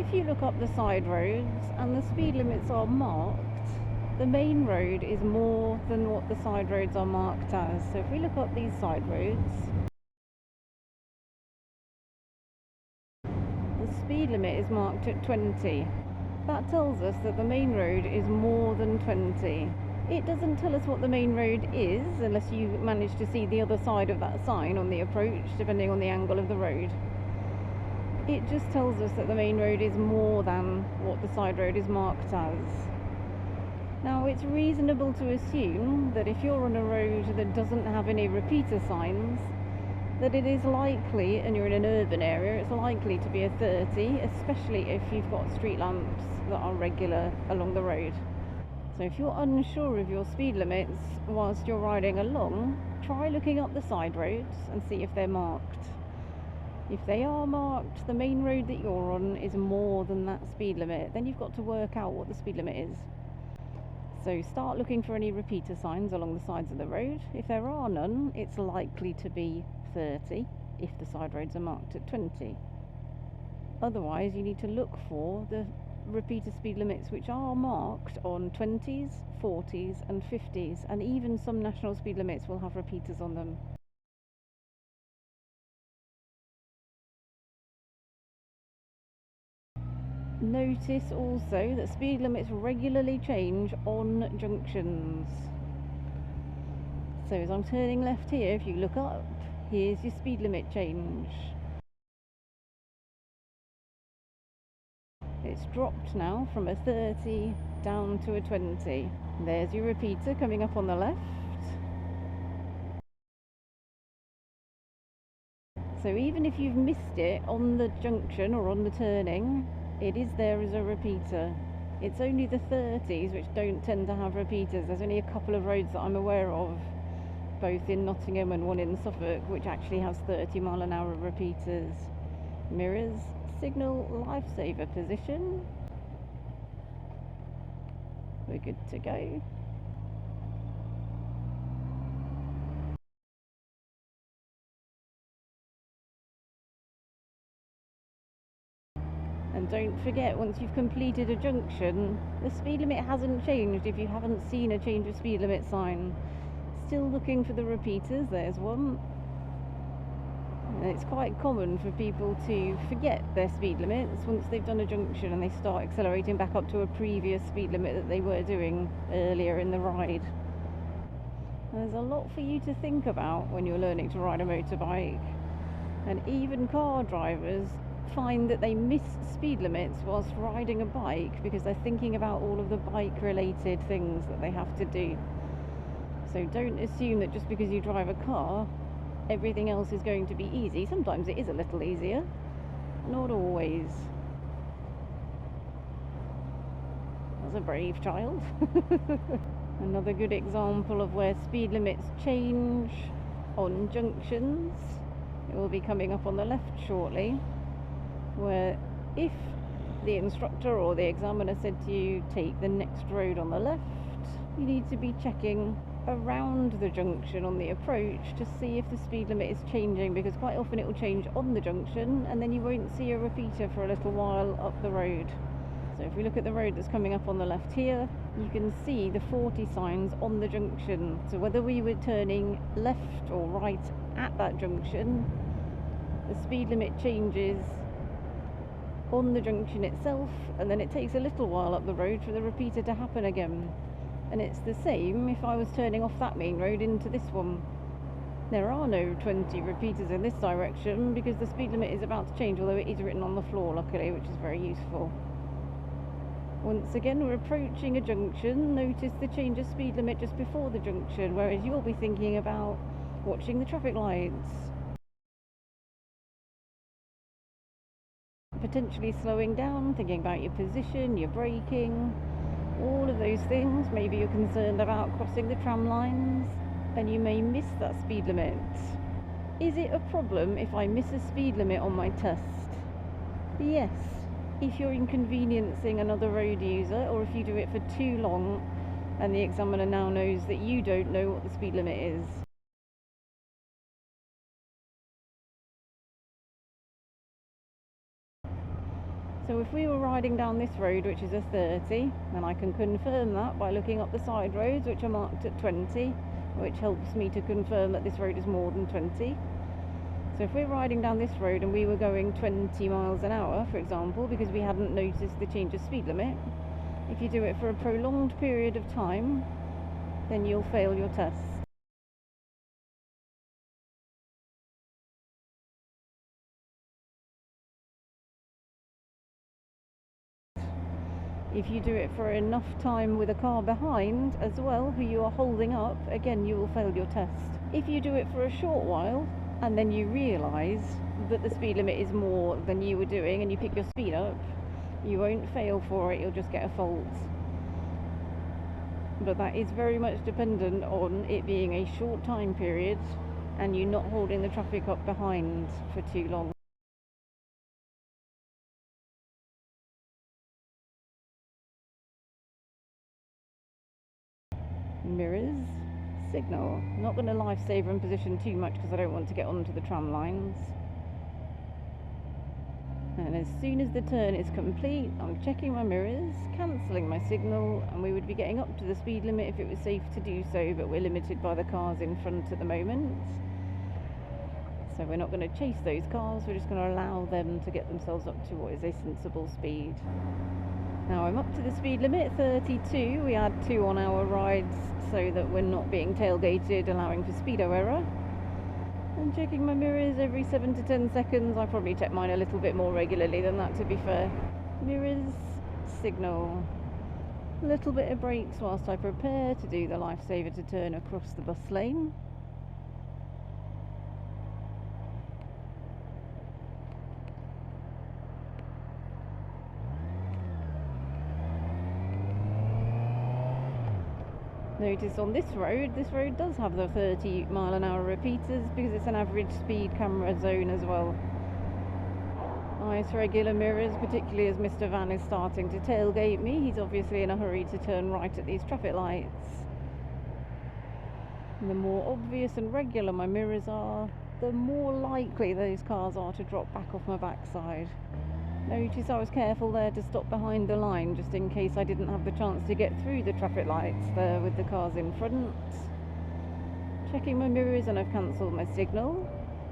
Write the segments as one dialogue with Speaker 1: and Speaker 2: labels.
Speaker 1: if you look up the side roads and the speed limits are marked, the main road is more than what the side roads are marked as. So if we look up these side roads, the speed limit is marked at 20. That tells us that the main road is more than 20. It doesn't tell us what the main road is unless you manage to see the other side of that sign on the approach, depending on the angle of the road. It just tells us that the main road is more than what the side road is marked as. Now, it's reasonable to assume that if you're on a road that doesn't have any repeater signs, that it is likely, and you're in an urban area, it's likely to be a 30, especially if you've got street lamps that are regular along the road. So if you're unsure of your speed limits whilst you're riding along, try looking up the side roads and see if they're marked. If they are marked, the main road that you're on is more than that speed limit, then you've got to work out what the speed limit is. So start looking for any repeater signs along the sides of the road. If there are none, it's likely to be 30 if the side roads are marked at 20. Otherwise, you need to look for the repeater speed limits which are marked on 20s, 40s and 50s, and even some national speed limits will have repeaters on them. Notice also that speed limits regularly change on junctions. So as I'm turning left here, if you look up, here's your speed limit change. It's dropped now from a 30 down to a 20. There's your repeater coming up on the left. So even if you've missed it on the junction or on the turning, it is there as a repeater. It's only the 30s which don't tend to have repeaters. There's only a couple of roads that I'm aware of, both in Nottingham and one in Suffolk, which actually has 30-mile-an-hour repeaters. Mirrors, signal, lifesaver position. We're good to go. And don't forget, once you've completed a junction, the speed limit hasn't changed if you haven't seen a change of speed limit sign. Still looking for the repeaters, there's one. And it's quite common for people to forget their speed limits once they've done a junction and they start accelerating back up to a previous speed limit that they were doing earlier in the ride. There's a lot for you to think about when you're learning to ride a motorbike. And even car drivers find that they miss speed limits whilst riding a bike because they're thinking about all of the bike related things that they have to do. So don't assume that just because you drive a car, everything else is going to be easy. Sometimes it is a little easier, not always. That's a brave child. Another good example of where speed limits change on junctions. It will be coming up on the left shortly, where if the instructor or the examiner said to you, take the next road on the left, you need to be checking around the junction on the approach to see if the speed limit is changing, because quite often it will change on the junction and then you won't see a repeater for a little while up the road. So if we look at the road that's coming up on the left here, you can see the 40 signs on the junction. So whether we were turning left or right at that junction, the speed limit changes on the junction itself, and then it takes a little while up the road for the repeater to happen again. And it's the same if I was turning off that main road into this one. There are no 20 repeaters in this direction because the speed limit is about to change, although it is written on the floor luckily, which is very useful. Once again, we're approaching a junction. Notice the change of speed limit just before the junction, whereas you'll be thinking about watching the traffic lights, potentially slowing down, thinking about your position, your braking, all of those things. Maybe you're concerned about crossing the tram lines and you may miss that speed limit. Is it a problem if I miss a speed limit on my test? Yes, if you're inconveniencing another road user, or if you do it for too long and the examiner now knows that you don't know what the speed limit is. So if we were riding down this road, which is a 30, then I can confirm that by looking up the side roads, which are marked at 20, which helps me to confirm that this road is more than 20. So if we're riding down this road and we were going 20 miles an hour, for example, because we hadn't noticed the change of speed limit, if you do it for a prolonged period of time, then you'll fail your test. If you do it for enough time with a car behind as well, who you are holding up, again, you will fail your test. If you do it for a short while, and then you realise that the speed limit is more than you were doing, and you pick your speed up, you won't fail for it, you'll just get a fault. But that is very much dependent on it being a short time period, and you not holding the traffic up behind for too long. Mirrors, signal. I'm not going to lifesaver in position too much because I don't want to get onto the tram lines. And as soon as the turn is complete, I'm checking my mirrors, cancelling my signal, and we would be getting up to the speed limit if it was safe to do so, but we're limited by the cars in front at the moment. So we're not going to chase those cars, we're just going to allow them to get themselves up to what is a sensible speed. Now I'm up to the speed limit, 32. We add 2 on our rides so that we're not being tailgated, allowing for speedo error. And checking my mirrors every 7 to 10 seconds. I probably check mine a little bit more regularly than that, to be fair. Mirrors, signal. A little bit of brakes whilst I prepare to do the lifesaver to turn across the bus lane. Notice on this road does have the 30 mile an hour repeaters because it's an average speed camera zone as well. Nice regular mirrors, particularly as Mr. Van is starting to tailgate me. He's obviously in a hurry to turn right at these traffic lights. And the more obvious and regular my mirrors are, the more likely those cars are to drop back off my backside. Notice I was careful there to stop behind the line just in case I didn't have the chance to get through the traffic lights there with the cars in front. Checking my mirrors, and I've cancelled my signal.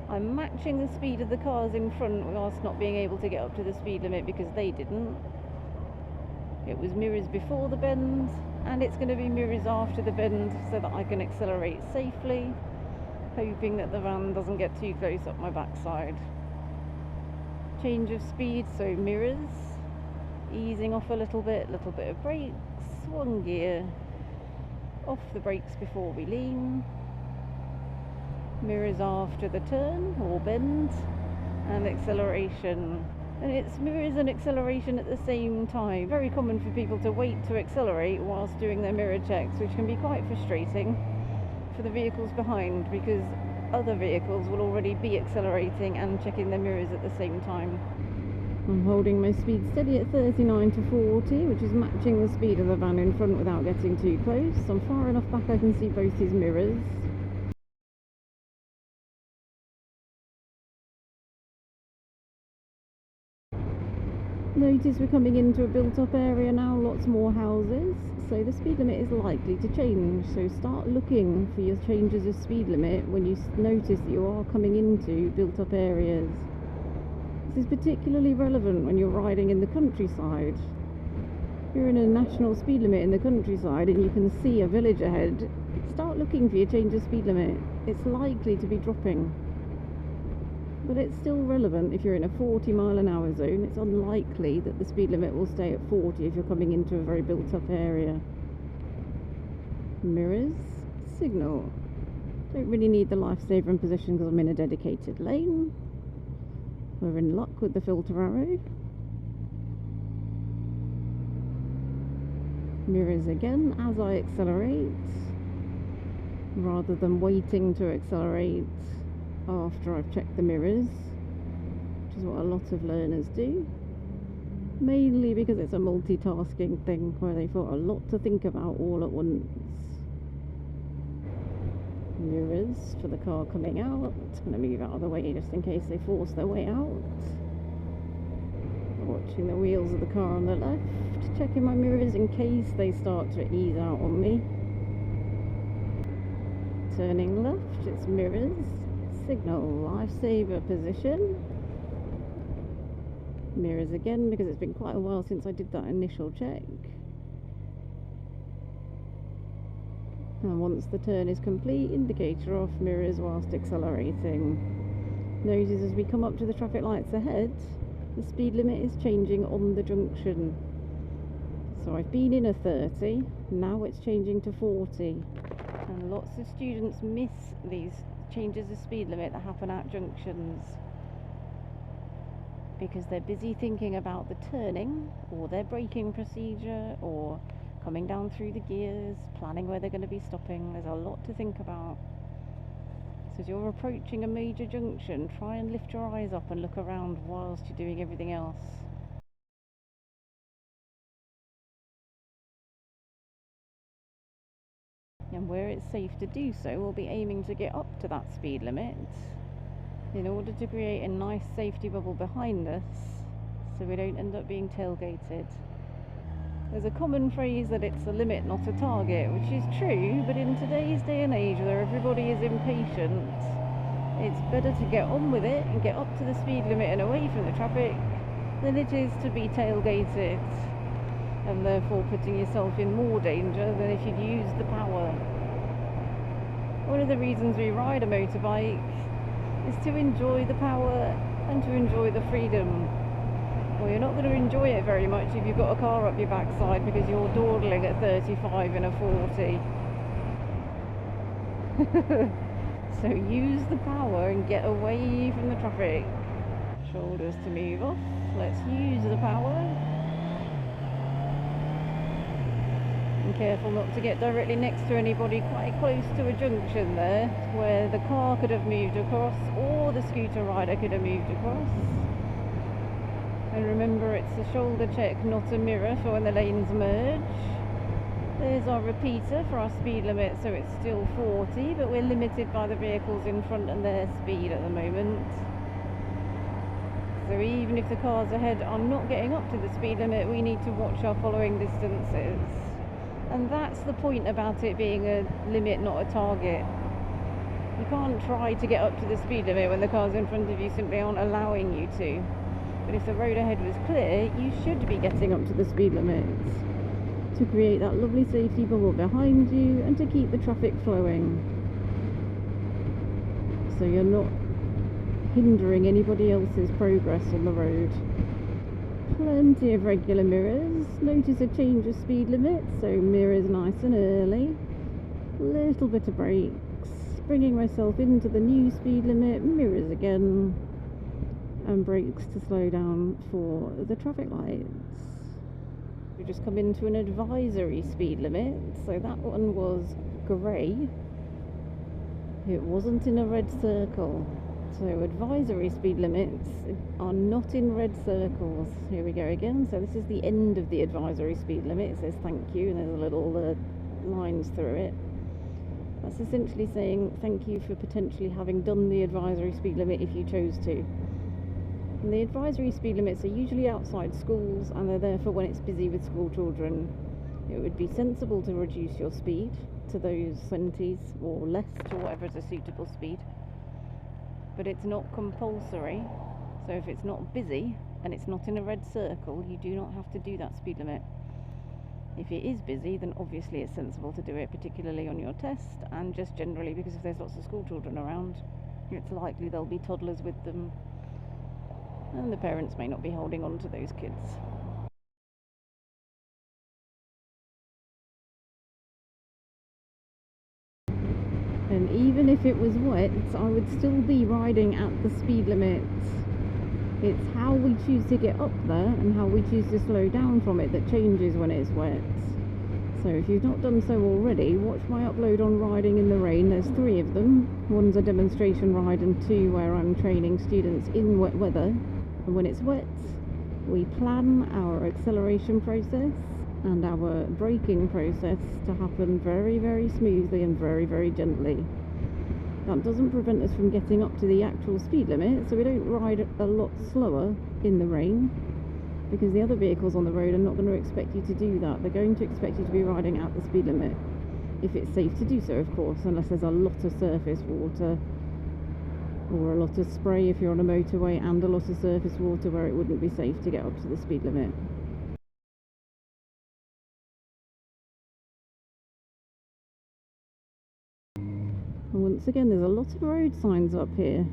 Speaker 1: I'm matching the speed of the cars in front whilst not being able to get up to the speed limit because they didn't. It was mirrors before the bend, and it's going to be mirrors after the bend so that I can accelerate safely, hoping that the van doesn't get too close up my backside. Change of speed, so mirrors, easing off a little bit of brakes, 1 gear, off the brakes before we lean, mirrors after the turn or bend, and acceleration. And it's mirrors and acceleration at the same time. Very common for people to wait to accelerate whilst doing their mirror checks, which can be quite frustrating for the vehicles behind because other vehicles will already be accelerating and checking their mirrors at the same time. I'm holding my speed steady at 39 to 40, which is matching the speed of the van in front without getting too close. I'm far enough back I can see both his mirrors. Notice we're coming into a built-up area now, lots more houses, so the speed limit is likely to change. So start looking for your changes of speed limit when you notice that you are coming into built-up areas. This is particularly relevant when you're riding in the countryside. If you're in a national speed limit in the countryside and you can see a village ahead, start looking for your change of speed limit. It's likely to be dropping. But it's still relevant if you're in a 40 mile an hour zone. It's unlikely that the speed limit will stay at 40 if you're coming into a very built up area. Mirrors, signal. Don't really need the lifesaver in position because I'm in a dedicated lane. We're in luck with the filter arrow. Mirrors again as I accelerate, rather than waiting to accelerate after I've checked the mirrors, which is what a lot of learners do, mainly because it's a multitasking thing where they've got a lot to think about all at once. Mirrors for the car coming out. It's going to move out of the way just in case they force their way out, Watching the wheels of the car on the left, checking my mirrors in case they start to ease out on me. Turning left, it's mirrors, signal, lifesaver position. Mirrors again because it's been quite a while since I did that initial check. And once the turn is complete, indicator off, mirrors whilst accelerating. Notice as we come up to the traffic lights ahead, the speed limit is changing on the junction. So I've been in a 30, now it's changing to 40. And lots of students miss these changes of speed limit that happen at junctions because they're busy thinking about the turning or their braking procedure or coming down through the gears, planning where they're going to be stopping. There's a lot to think about. So as you're approaching a major junction, try and lift your eyes up and look around whilst you're doing everything else. And where it's safe to do so, we'll be aiming to get up to that speed limit in order to create a nice safety bubble behind us so we don't end up being tailgated. There's a common phrase that it's a limit, not a target, which is true, but in today's day and age where everybody is impatient, it's better to get on with it and get up to the speed limit and away from the traffic than it is to be tailgated and therefore putting yourself in more danger than if you'd used the power. One of the reasons we ride a motorbike is to enjoy the power and to enjoy the freedom. Well, you're not going to enjoy it very much if you've got a car up your backside because you're dawdling at 35 in a 40. So use the power and get away from the traffic. Shoulders to move off. Let's use the power. And careful not to get directly next to anybody, quite close to a junction there where the car could have moved across or the scooter rider could have moved across. And remember, it's a shoulder check, not a mirror, for when the lanes merge. There's our repeater for our speed limit, so it's still 40, but we're limited by the vehicles in front and their speed at the moment. So even if the cars ahead are not getting up to the speed limit, we need to watch our following distances. And that's the point about it being a limit, not a target. You can't try to get up to the speed limit when the cars in front of you simply aren't allowing you to. But if the road ahead was clear, you should be getting up to the speed limits to create that lovely safety bubble behind you and to keep the traffic flowing. So you're not hindering anybody else's progress on the road. Plenty of regular mirrors. Notice a change of speed limit, so mirrors nice and early. Little bit of brakes. Bringing myself into the new speed limit, mirrors again. And brakes to slow down for the traffic lights. We just come into an advisory speed limit, so that one was grey. It wasn't in a red circle. So advisory speed limits are not in red circles. Here we go again. So this is the end of the advisory speed limit. It says thank you and there's a little lines through it. That's essentially saying thank you for potentially having done the advisory speed limit if you chose to. And the advisory speed limits are usually outside schools and they're there for when it's busy with school children. It would be sensible to reduce your speed to those 20s or less, to whatever is a suitable speed. But it's not compulsory, so if it's not busy and it's not in a red circle, you do not have to do that speed limit. If it is busy, then obviously it's sensible to do it, particularly on your test and just generally because if there's lots of school children around, it's likely there'll be toddlers with them and the parents may not be holding on to those kids. And even if it was wet, I would still be riding at the speed limit. It's how we choose to get up there and how we choose to slow down from it that changes when it's wet. So if you've not done so already, watch my upload on riding in the rain. There's 3 of them. One's a demonstration ride and 2 where I'm training students in wet weather. And when it's wet, we plan our acceleration process and our braking process to happen very, very smoothly and very, very gently. That doesn't prevent us from getting up to the actual speed limit, so we don't ride a lot slower in the rain. because the other vehicles on the road are not going to expect you to do that. They're going to expect you to be riding at the speed limit, if it's safe to do so, of course, unless there's a lot of surface water or a lot of spray if you're on a motorway, and a lot of surface water where it wouldn't be safe to get up to the speed limit. And once again, there's a lot of road signs up here,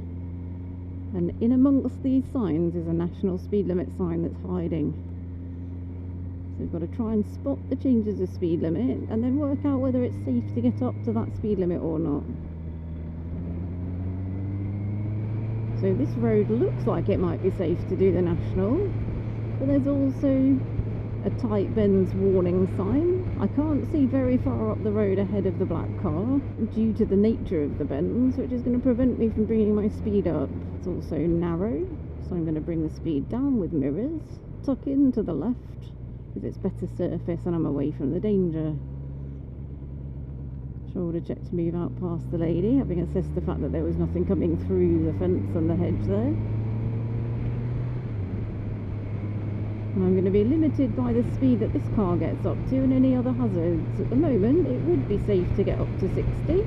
Speaker 1: and in amongst these signs is a national speed limit sign that's hiding. So we've got to try and spot the changes of speed limit and then work out whether it's safe to get up to that speed limit or not. So this road looks like it might be safe to do the national, but there's also a tight bends warning sign. I can't see very far up the road ahead of the black car due to the nature of the bends, which is going to prevent me from bringing my speed up. It's also narrow, so I'm going to bring the speed down with mirrors, tuck in to the left because it's better surface and I'm away from the danger. Shoulder check to move out past the lady, having assessed the fact that there was nothing coming through the fence and the hedge there. And I'm going to be limited by the speed that this car gets up to and any other hazards. At the moment it would be safe to get up to 60,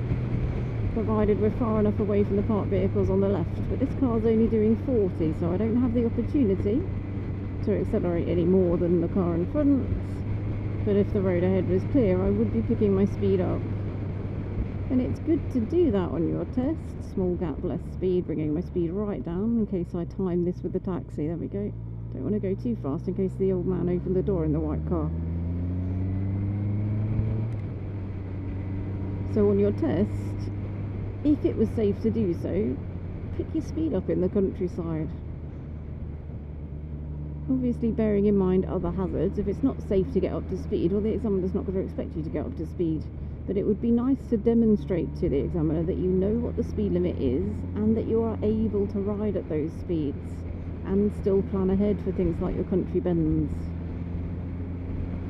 Speaker 1: provided we're far enough away from the parked vehicles on the left, but this car's only doing 40, so I don't have the opportunity to accelerate any more than the car in front. But if the road ahead was clear, I would be picking my speed up. And it's good to do that on your test. Small gap, less speed, bringing my speed right down in case I time this with the taxi. There we go. Don't want to go too fast in case the old man opened the door in the white car. So on your test, if it was safe to do so, pick your speed up in the countryside. Obviously bearing in mind other hazards. If it's not safe to get up to speed, well, the examiner's not going to expect you to get up to speed. But it would be nice to demonstrate to the examiner that you know what the speed limit is and that you are able to ride at those speeds and still plan ahead for things like your country bends.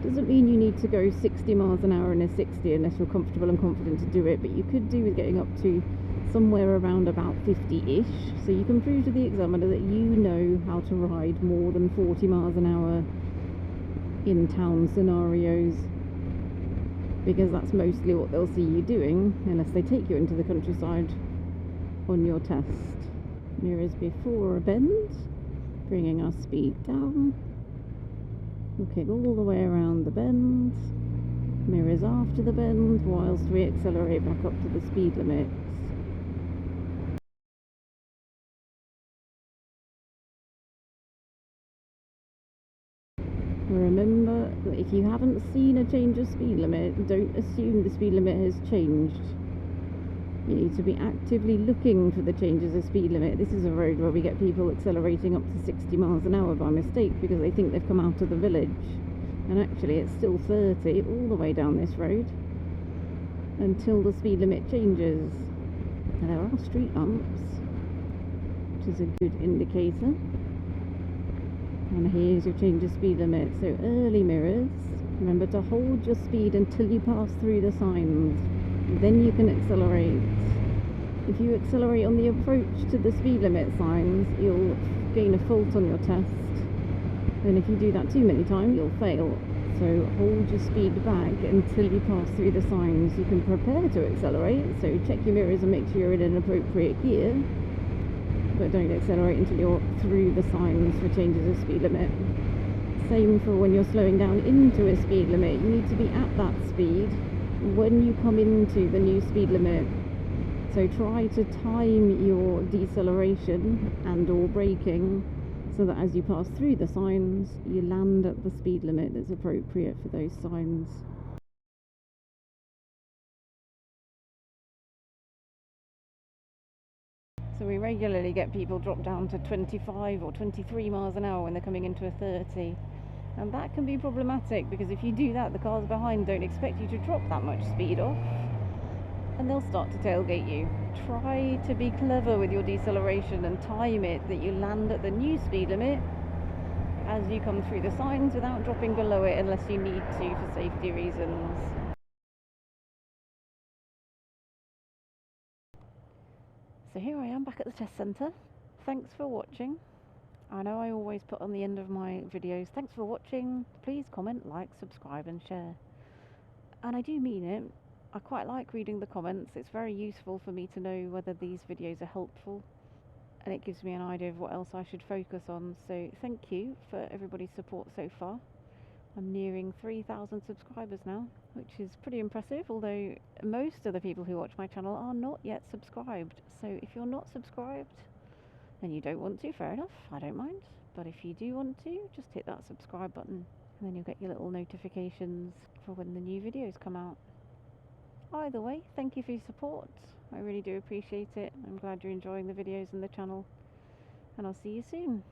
Speaker 1: Doesn't mean you need to go 60 miles an hour in a 60 unless you're comfortable and confident to do it, but you could do with getting up to somewhere around about 50-ish, so you can prove to the examiner that you know how to ride more than 40 miles an hour in town scenarios, because that's mostly what they'll see you doing unless they take you into the countryside on your test. Mirrors before a bend, bringing our speed down, looking all the way around the bend, mirrors after the bend whilst we accelerate back up to the speed limits. Remember that if you haven't seen a change of speed limit, don't assume the speed limit has changed. You need to be actively looking for the changes of speed limit. This is a road where we get people accelerating up to 60 miles an hour by mistake because they think they've come out of the village, and actually it's still 30 all the way down this road until the speed limit changes. And there are street lamps, which is a good indicator. And here's your change of speed limit. So early mirrors, remember to hold your speed until you pass through the signs, then you can accelerate. If you accelerate on the approach to the speed limit signs, you'll gain a fault on your test, and if you do that too many times, you'll fail. So hold your speed back until you pass through the signs. You can prepare to accelerate, so check your mirrors and make sure you're in an appropriate gear, but don't accelerate until you're through the signs for changes of speed limit. Same for when you're slowing down into a speed limit. You need to be at that speed when you come into the new speed limit. So try to time your deceleration and or braking so that as you pass through the signs, you land at the speed limit that's appropriate for those signs. So we regularly get people drop down to 25 or 23 miles an hour when they're coming into a 30. And that can be problematic because if you do that, the cars behind don't expect you to drop that much speed off and they'll start to tailgate you. Try to be clever with your deceleration and time it that you land at the new speed limit as you come through the signs without dropping below it unless you need to for safety reasons. So here I am back at the test centre. Thanks for watching. I know I always put on the end of my videos, thanks for watching, please comment, like, subscribe and share. And I do mean it. I quite like reading the comments. It's very useful for me to know whether these videos are helpful, and it gives me an idea of what else I should focus on. So thank you for everybody's support so far. I'm nearing 3,000 subscribers now, which is pretty impressive, although most of the people who watch my channel are not yet subscribed. So if you're not subscribed and you don't want to, fair enough, I don't mind. But if you do want to, just hit that subscribe button, and then you'll get your little notifications for when the new videos come out. Either way, thank you for your support. I really do appreciate it. I'm glad you're enjoying the videos and the channel, and I'll see you soon.